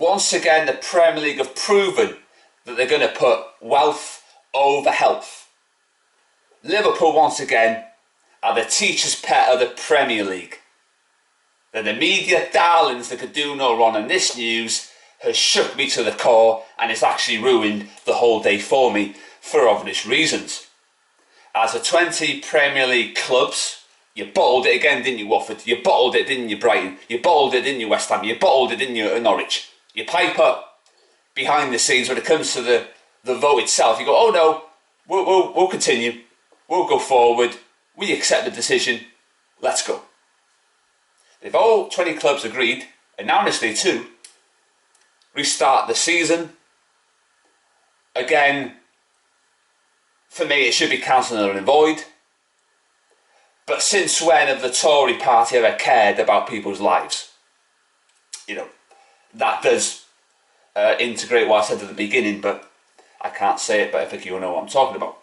once again, the Premier League have proven that they're going to put wealth over health. Liverpool, once again, are the teacher's pet of the Premier League. They're the media darlings that could do no wrong, and this news has shook me to the core, and it's actually ruined the whole day for me for obvious reasons. As the 20 Premier League clubs, you bottled it again, didn't you, Watford? You bottled it, didn't you, Brighton? You bottled it, didn't you, West Ham? You bottled it, didn't you, Norwich? You pipe up behind the scenes when it comes to the vote itself. You go, oh no, we'll continue. We'll go forward. We accept the decision. Let's go. They've all 20 clubs agreed, unanimously too, restart the season. Again, for me, it should be cancelled null and void. But since when have the Tory party ever cared about people's lives? You know, that does integrate what I said at the beginning, but I can't say it, but I think you know what I'm talking about.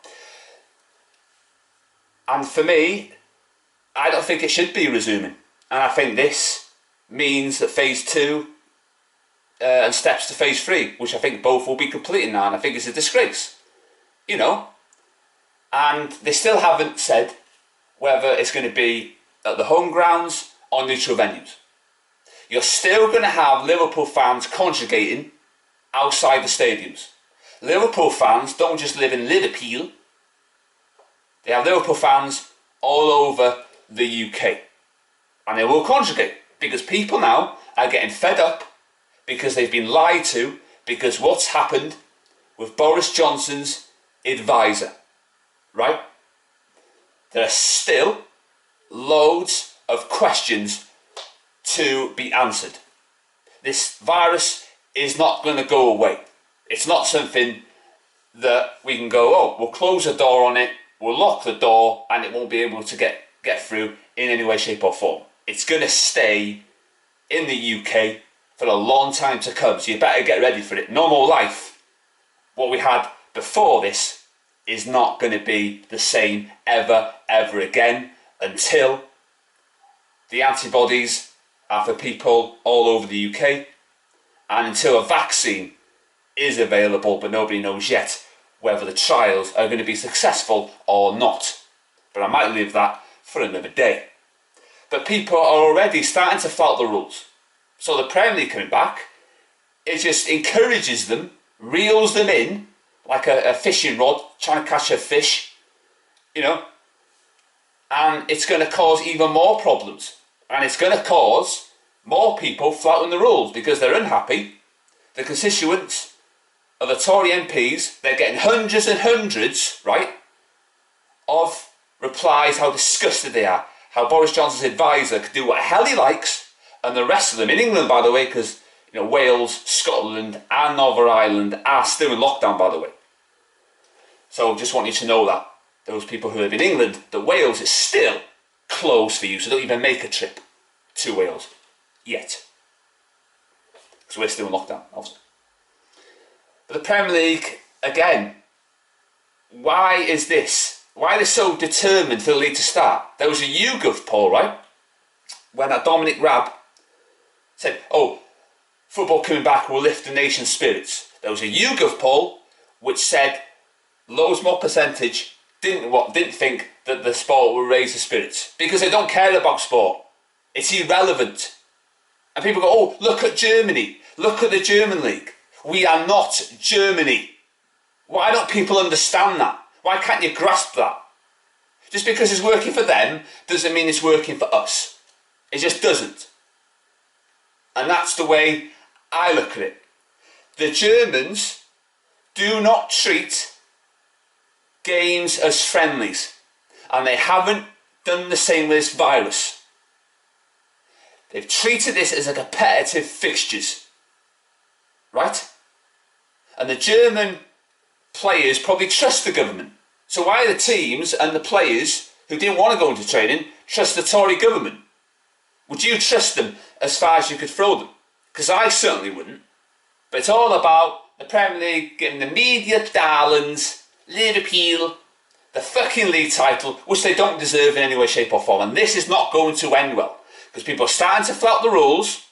And for me, I don't think it should be resuming. And I think this means that phase 2 and steps to phase 3, which I think both will be completing now, and I think it's a disgrace. You know, and they still haven't said whether it's going to be at the home grounds or neutral venues. You're still going to have Liverpool fans congregating outside the stadiums. Liverpool fans don't just live in Liverpool. They have Liverpool fans all over the UK. And they will congregate because people now are getting fed up because they've been lied to, because what's happened with Boris Johnson's advisor, right? There are still loads of questions to be answered. This virus is not going to go away. It's not something that we can go, oh, we'll close the door on it, we'll lock the door, and it won't be able to get through in any way, shape or form. It's going to stay in the UK for a long time to come, so you better get ready for it. Normal life, what we had before this, is not going to be the same ever again until the antibodies are for people all over the UK and until a vaccine is available, but nobody knows yet whether the trials are going to be successful or not. But I might leave that for another day. But people are already starting to flout the rules. So the Premier League coming back, it just encourages them, reels them in like a fishing rod trying to catch a fish, you know, and it's going to cause even more problems, and it's going to cause more people flouting the rules because they're unhappy. The constituents of the Tory MPs, they're getting hundreds and hundreds, right, of replies how disgusted they are, how Boris Johnson's advisor could do what the hell he likes, and the rest of them in England, by the way, because you know, Wales, Scotland and Northern Ireland are still in lockdown, by the way. So just want you to know that, those people who live in England, that Wales is still closed for you, so don't even make a trip to Wales yet. Because we're still in lockdown, obviously. But the Premier League, again, why is this? Why are they so determined for the league to start? There was a YouGov poll, right? When that Dominic Raab said, oh, football coming back will lift the nation's spirits. There was a YouGov poll which said loads more percentage didn't think that the sport will raise the spirits because they don't care about sport. It's irrelevant. And people go, oh, look at Germany. Look at the German league. We are not Germany. Why don't people understand that? Why can't you grasp that? Just because it's working for them doesn't mean it's working for us. It just doesn't. And that's the way I look at it. The Germans do not treat games as friendlies, and they haven't done the same with this virus. They've treated this as a competitive fixtures, right? And the German players probably trust the government. So why the teams and the players who didn't want to go into training trust the Tory government? Would you trust them as far as you could throw them? Because I certainly wouldn't. But it's all about the Premier League getting the media darlings, Liverpool, the fucking league title, which they don't deserve in any way, shape or form. And this is not going to end well. Because people are starting to flout the rules.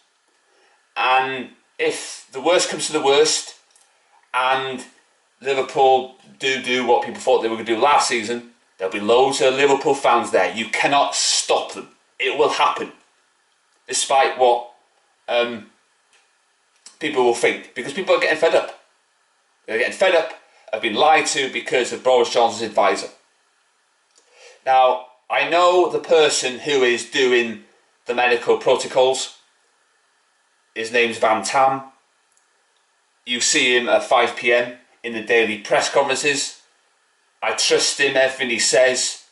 And if the worst comes to the worst and Liverpool do what people thought they were going to do last season, there'll be loads of Liverpool fans there. You cannot stop them. It will happen, despite what people will think, because people are getting fed up. They're getting fed up of being lied to because of Boris Johnson's advisor. Now, I know the person who is doing the medical protocols. His name's Van Tam. You see him at 5 PM in the daily press conferences. I trust him, everything he says.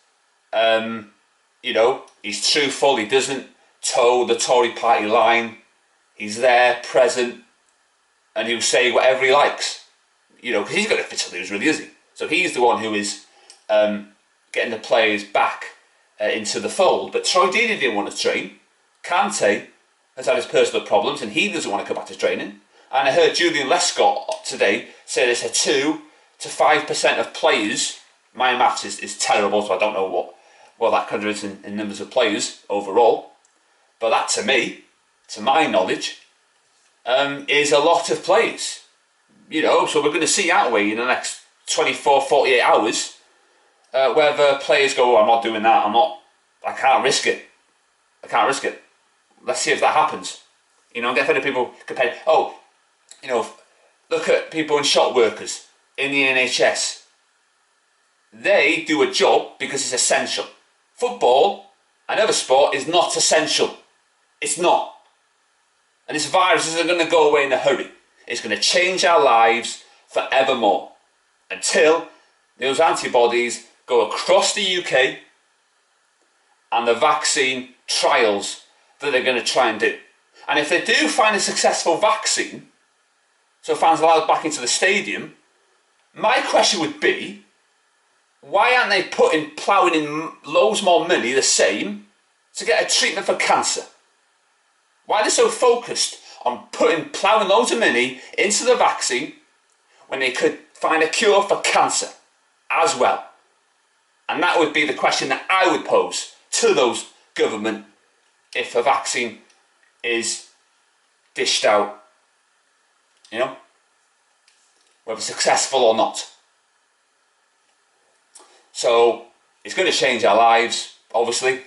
You know, he's truthful. He doesn't toe the Tory party line. He's there, present, and he'll say whatever he likes. You know, because he's got a fit to lose, really, is he? So he's the one who is getting the players back into the fold. But Troy Deeney didn't want to train. Kante has had his personal problems and he doesn't want to go back to training. And I heard Julian Lescott today say there's a 2 to 5% of players. My maths is terrible, so I don't know what that converts in numbers of players overall. But that, to me, to my knowledge, is a lot of players. You know, so we're going to see, aren't we, in the next 24, 48 hours, whether players go, oh, I'm not doing that, I can't risk it. Let's see if that happens. You know, get fed up people comparing, you know, look at people in shop workers in the NHS. They do a job because it's essential. Football, another sport, is not essential. It's not. And this virus isn't going to go away in a hurry. It's going to change our lives forevermore until those antibodies go across the UK and the vaccine trials that they're going to try and do. And if they do find a successful vaccine, so fans are allowed back into the stadium, my question would be, why aren't they ploughing in loads more money, the same, to get a treatment for cancer? Why are they so focused on ploughing loads of money into the vaccine when they could find a cure for cancer as well? And that would be the question that I would pose to those government if a vaccine is dished out, you know, whether successful or not. So it's going to change our lives, obviously,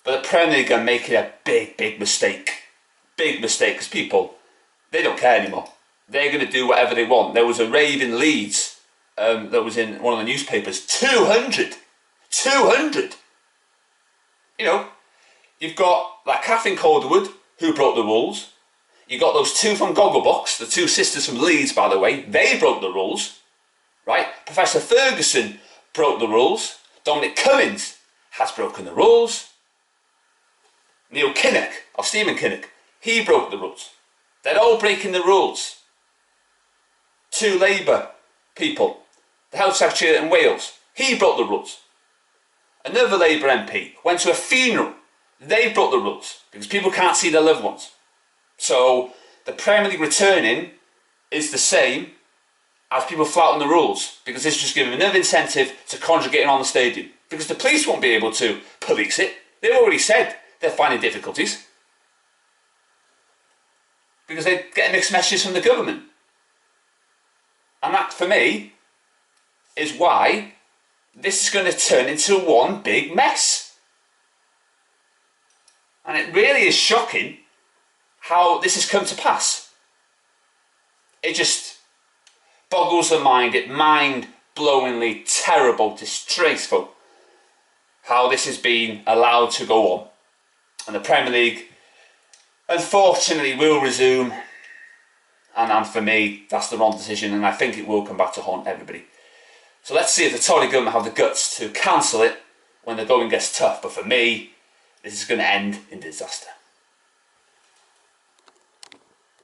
but the Premier League are making a big mistake. Big mistake, because people, they don't care anymore. They're going to do whatever they want. There was a rave in Leeds that was in one of the newspapers. 200! You know, you've got like Catherine Calderwood, who broke the rules. You got those two from Gogglebox, the two sisters from Leeds, by the way. They broke the rules, right? Professor Ferguson broke the rules. Dominic Cummings has broken the rules. Neil Kinnock, or Stephen Kinnock, he broke the rules. They're all breaking the rules. Two Labour people, the Health Secretary in Wales, he broke the rules. Another Labour MP went to a funeral. They broke the rules because people can't see their loved ones. So the Premier League returning is the same as people flouting the rules, because this is just giving another incentive to congregating on the stadium, because the police won't be able to police it. They've already said they're finding difficulties because they're getting mixed messages from the government. And that, for me, is why this is going to turn into one big mess. And it really is shocking how this has come to pass. It just boggles the mind. It's mind-blowingly terrible, disgraceful how this has been allowed to go on. And the Premier League, unfortunately, will resume. And for me, that's the wrong decision, and I think it will come back to haunt everybody. So let's see if the Tory government have the guts to cancel it when the going gets tough. But for me, this is going to end in disaster.